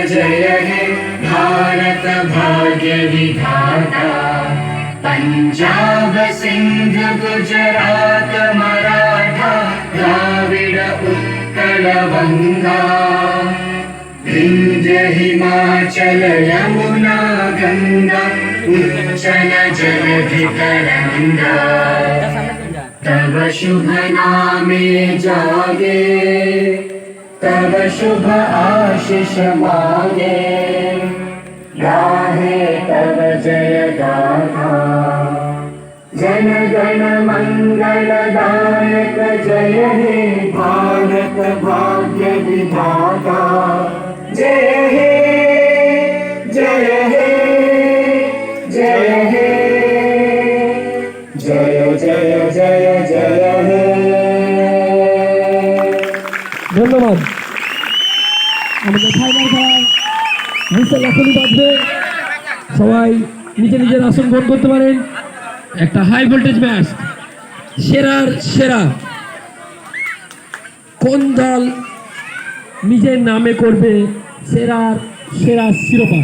जय हे भारत भाग्य विधाता। पंजाब सिंध गुजरात मराठा द्राविड उत्कल बंगा विंध्य हिमाचल यमुना गंगा उच्चल जलधि तरंगा। तब शुभ नामे जागे तब शुभ आशीष मांगे गाहे तब जय गाथा। जन गण मंगलदायक जय हे भारत भाग्य विधाता। जय हे जय हे जय हे जय जय जय जय हे। ধন্যবাদ। আমাদের ফাইনাল খেলায় হুইসেল এখনই বাজবে, সবাই নিজের নিজের আসন গ্রহণ করতে পারেন। একটা হাই ভোল্টেজ ম্যাচ, সেরার সেরা কোন দল নিজের নামে করবে সেরার সেরা শিরোপা।